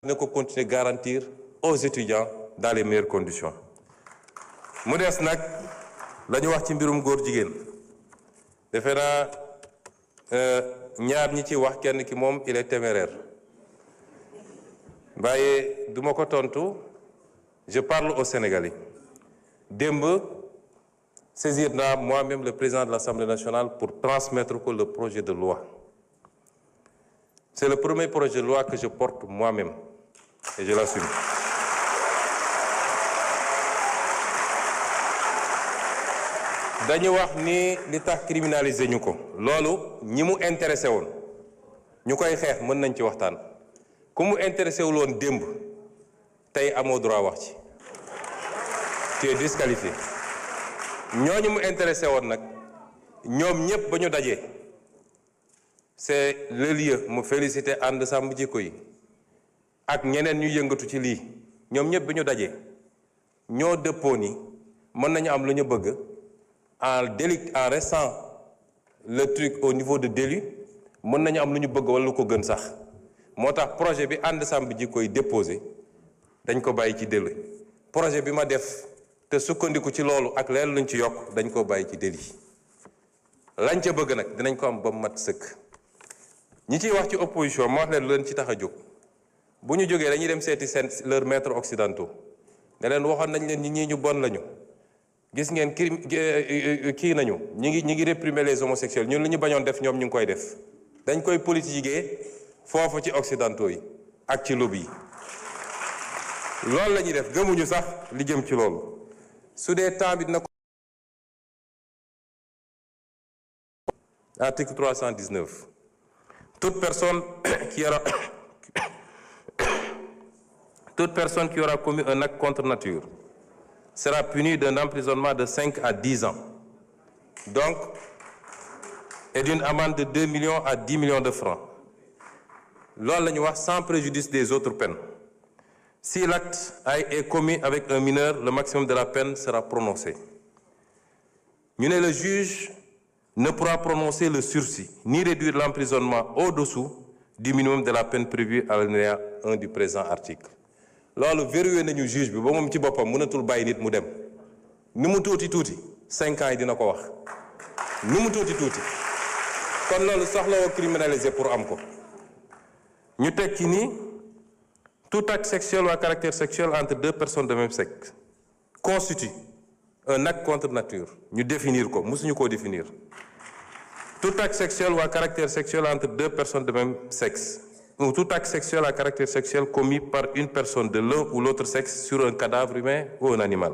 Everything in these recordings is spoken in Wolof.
ne ko continuer garantir aux étudiants dans les meilleures conditions mu des nag la ñu wax ci mbirum góor jigéen defe naa ñaar ñi ci wax kenn ki moom il est téméraire waaye du ma ko tontu je parle aux Sénégalais démb saisir naa moi-même le président de l'Assemblée nationale pour transmettre ko le projet de loi. C'est le premier projet de loi que je porte moi-même et je l'assume. dañu wax ni li tax criminaliser ñu ko loolu ñi mu intéressé woon ñu koy xeex mën nañ ci waxtaan ku mu intéressé wul woon démb tey amoo droit wax ci tu es disqualifié ñooñu mu intéressé woon nag ñoom ñëpp ba ñu dajee c'est le lieu mu féliciter ànd sàmm jikko yi ak ñeneen ñu yëngatu ci lii ñoom ñëpp bi ñu dajee ñoo dëppoo ni mën nañu am lu ñu bëgg en restant le truc au niveau de délit mën nañu am lu ñu bëgg wala lu ko gën sax moo tax projet bi ànd sàmm jikko yi déposé dañ ko bàyyi ci délit projet bi ma def te sukkandiku ci loolu ak leen luñ ci yokk dañ ko bàyyi ci délit lañ ca bëgg nag dinañ ko am ba mat sëkk ñi ciy wax ci opposition ma wax leen lu leen ci tax a jóg bu ñu jógee dañuy dem seeti seen leurs maîtres occidentaux ne leen waxoon nañ leen ñi ñu bon lañu gis ngeen kii nañu ñi ngi réprimer les homosexuels ñun li ñu bañoon def ñoom ñu ngi koy def dañ koy politiquer foofu ci occidentaux yi ak ci lobby yi loolu la ñuy def gëmuñu sax li jëm ci loolu su dee temps bi dina ko article 319 toute personne qui aura commis un acte contre nature sera punie d'un emprisonnement de 5 à 10 ans donc et d'une amende de 2 millions à 10 millions de francs loolu la ñu wax sans préjudice des autres peines si l'acte est commis avec un mineur le maximum de la peine sera prononcé ñu ne le juge ne pourra prononcer le sursis ni réduire l'emprisonnement au-dessous du minimum de la peine prévue à l'alinéa 1 du présent article loolu verrouillé nañu juge bi ba moom ci boppam mënatul bàyyi nit mu dem ni mu tuuti 5 ans yi dina ko wax ni mu tuuti kon loolu soxlawoo criminaliser pour am ko ñu teg ci ni tout acte sexuel ou à caractère sexuel entre deux personnes de même sexe constitue un acte contre nature ñu définir ko mësuñu koo définir tout acte sexuel ou à caractère sexuel entre deux personnes de même sexe ou tout acte sexuel à caractère sexuel commis par une personne de l'un ou l'autre sexe sur un cadavre humain ou un animal.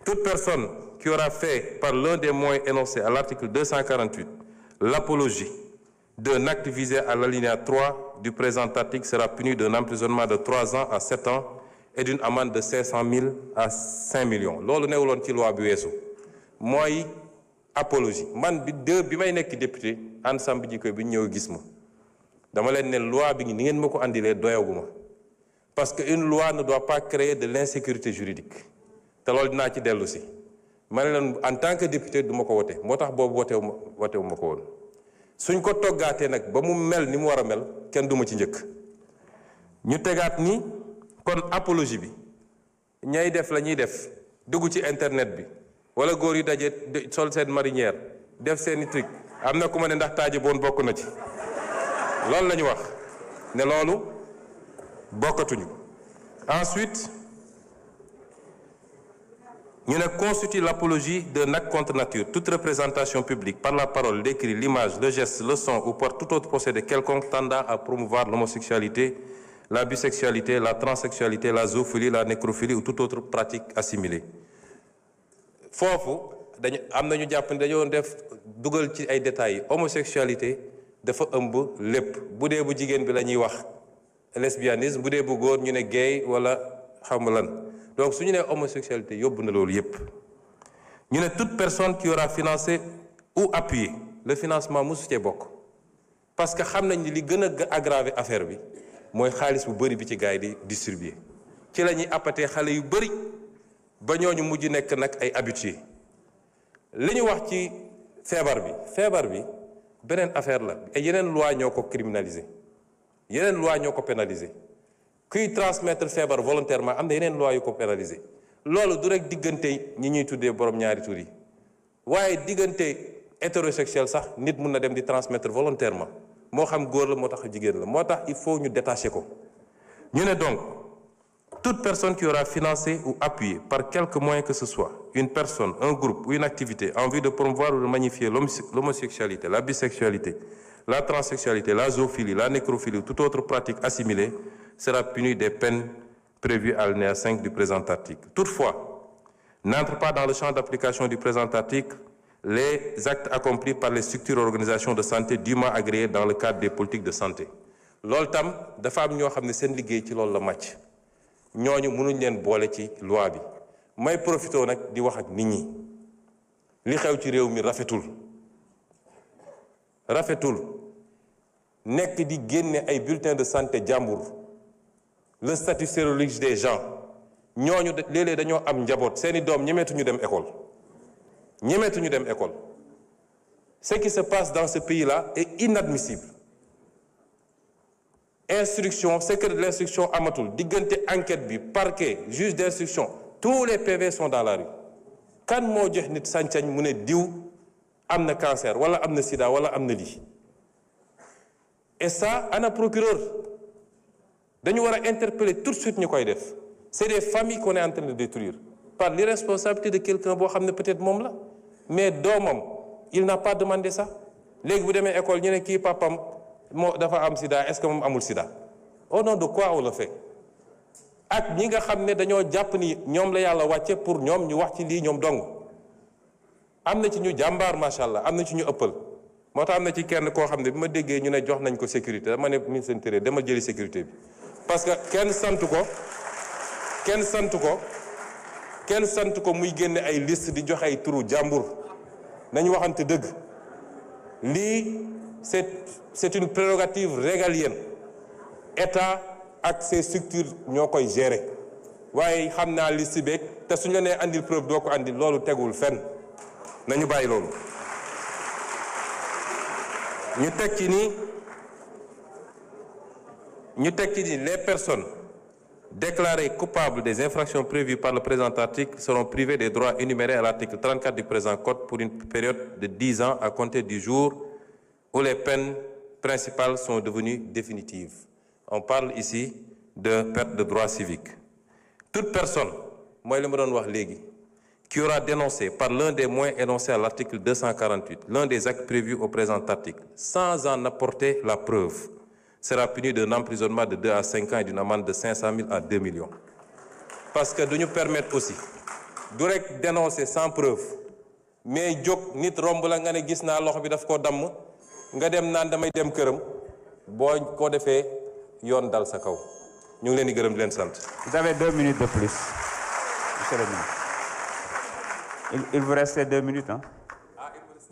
Toute personne qui aura fait par l'un des moyens énoncés à l'article 248 l'apologie d'un acte visé à l'alinéa 3 du présent article sera punie d'un emprisonnement de 3 ans à 7 ans et d'une amende de 500 000 à 5 millions. loolu newuloon ci loi bi weesu mooy apologie man bi may nekk député ensemble ji koy bi ñëw gis ma dama leen ne loi bi ni ngeen ma ko andilee doyaguma parce que une loi ne doit pas créer de l'insécurité juridique te loolu dinaa ci dellu si ma ne leen en tant que député du ma ko wote moo tax boobu wotewu ma ko woon suñ ko toggaatee nag ba mu mel ni mu war a mel kenn du ma ci njëkk ñu tegaat ni kon apologie bi ñay def la ñuy def dugg ci internet bi wala góor yi daje sol seen marinière def seeni truc am na ku ma ne ndax taaje boon bokk na ci loolu la ñu wax ne loolu bokkatuñu ensuite ñu ne constitue l'apologie d'un acte contre nature toute représentation publique par la parole l'écrit l'image le geste le son ou par tout autre procédé quelconque tendant à promouvoir l'homosexualité la bisexualité la transsexualité la zoophilie la nécrophilie ou toute autre pratique assimilée foofu dañu am nañu jàpp ne dañoo def dugal ci ay détails yi homosexualité dafa ëmb lépp bu dee bu jigéen bi la ñuy wax lesbianisme bu dee bu góor ñu ne gay wala xam lan donc su ñu nee homosexualité yóbbu na loolu yépp ñu ne toute personne qui aura financé ou appuyé le financement mosu cee bokk parce que xam nañ ni li gën a aggraver affaire bi mooy xaalis bu bëri bi ci gars yi di distribuer ci la ñuy appatee xale yu bëri ba ñooñu mujj nekk nag ay habitués li ñu wax ci feebar bi beneen affaire la yeneen loi ñoo ko criminaliser yeneen loi ñoo ko pénaliser kuy transmettre feebar volontairement am na yeneen loi yu ko pénaliser loolu du rek diggante ñi ñuy tuddee borom ñaari tur yi waaye diggante hétérosexuel sax nit mun na dem di transmettre volontairement moo xam góor la moo tax jigéen la moo tax il faut ñu détacher ko ñu ne donc toute personne qui aura financé ou appuyé par quelque moyen que ce soit une personne, un groupe ou une activité en vue de promouvoir ou de magnifier l'homosexualité, la bisexualité, la transsexualité, la zoophilie, la nécrophilie ou toute autre pratique assimilée sera punie des peines prévues à l'alinéa 5 du présent article. Toutefois, n'entre pas dans le champ d'application du présent article les actes accomplis par les structures et organisations de santé dûment agréées dans le cadre des politiques de santé. loolu tam dafa am ñoo xam ne seen liggéey ci loolu la màcc ñooñu mënuñ leen boole ci loi bi may profité nag di wax ak nit ñi li xew ci réew mi rafetul nekk di génne ay bulletins de santé jàmbur le statut sérologique des gens ñooñu léeg-léeg dañoo am njaboot seeni doom ñemeetuñu dem école ce qui se passe dans ce pays-là est inadmissible. Instruction, secret de l'instruction amatul diggante enquête bi parquet juge d'instruction tous les PV sont dans la rue kan moo jox nit sañ-sañ mu ne diw am na cancer wala am na sida wala am na lii et ça ana procureur dañu war a interpeller tout de suite ñu koy def c'est des familles qu'on est en train de détruire par l'irresponsabilité de quelqu'un boo xam ne peut-être moom la mais doomam il n'a pas demandé ça léegi bu demee école ñu ne kii papam moo dafa am sida est-ce que moom amul sida au nom de quoi on le fait ak ñi nga xam ne dañoo jàpp ni ñoom la yàlla wàcce pour ñoom ñu wax ci lii ñoom dong am na ci ñu jàmbaar macha allah am na ci ñu ëppal moo tax am na ci kenn koo xam ne bi ma déggee ñu ne jox nañ ko sécurité dama ne ministre intérieur dama jëli sécurité bi parce que kenn sant ko muy génne ay liste di joxe ay turu jàmbur nañu waxante dëgg lii c'est une prérogative régalienne état ak ses structures ñoo koy gérer waaye xam naa liste beeg te suñu la nee andil preuve doo ko andil loolu tegul fenn nañu bàyyi loolu. ñu teg ci ni les personnes déclarées coupables des infractions prévues par le présent article seront privées des droits énumérés à l'article 34 du présent code pour une période de 10 ans à compter du jour où les peines principales sont devenues définitives. On parle ici de perte de droits civiques. Toute personne, mooy li ma doon wax léegi, qui aura dénoncé par l'un des moyens énoncés à l'article 248 l'un des actes prévus au présent article sans en apporter la preuve sera punie d'un emprisonnement de 2 à 5 ans et d'une amende de 500 000 à 2 millions. Parce que duñu permettre aussi du rek dénoncer sans preuve mais jóg nit romb la nga ne gis naa loxo bi daf koo damm nga dem naan damay dem këram boo ko defee yoon dal sa kaw ñu ngi leen di gërëm di leen sant. Vous avez 2 minutes de plus, monsieur le ministre. Il vous reste 2 minutes, hein?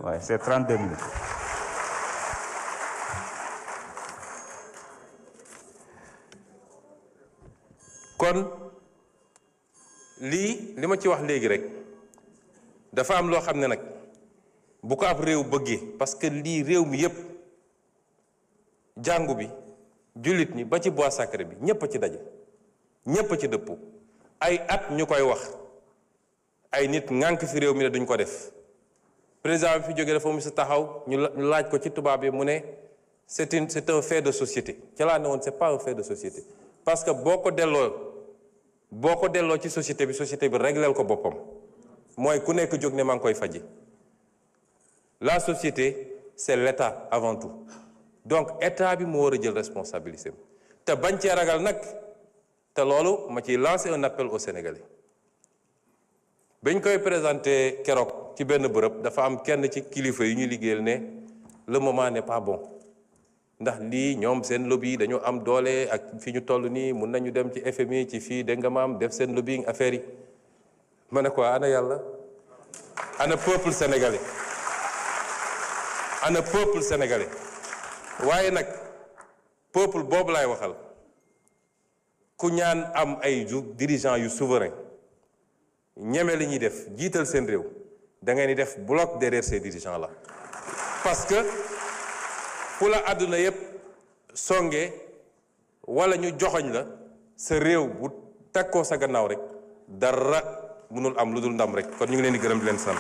Ouais, c'est 32 minutes. kon li ma ci wax léegi rek dafa am loo xam ne nag bu ko ab réew bëggee parce que lii réew mi yépp jàngu bi jullit ñi ba ci bois sacré bi ñépp a ci daje ñépp a ci dëppoo ay at ñu koy wax ay nit ŋànk fi réew mi ne duñ ko def président bi fi jógee dafa mu si taxaw ñu laaj ko ci tubaab bi mu ne c'est un fait de société ci laa ne woon c'est pas un fait de société parce que boo ko delloo ci société bi régleel ko boppam mooy ku nekk jóg ne maa ngi koy faji la société c'est l'État avant tout donc État bi moo war a jël responsabilité te bañ cee ragal nag te loolu ma ciy lancer un appel aux Sénégalais bañ koy présenté keroog ci benn bërëb dafa am kenn ci kilifa yi ñuy liggéeyal ne le moment n'est pas bon ndax lii ñoom seen lobby yi dañoo am doole ak fi ñu toll nii mun nañu dem ci FMI ci fii dégg nga maam def seen lobbying affaire yi ma ne ko ana yàlla ana peuple sénégalais waaye nag peuple boobu laay waxal ku ñaan am ay dirigeants yu souverain ñeme li ñuy def jiital seen réew da ngeen di def bloc derrière ces dirigeants là parce que fu la àdduna yépp songe wala ñu joxoñ la sa réew bu takkoo sa gannaaw rek dara mënul am lu dul ndam rek kon ñu ngi leen di gërëm di leen sant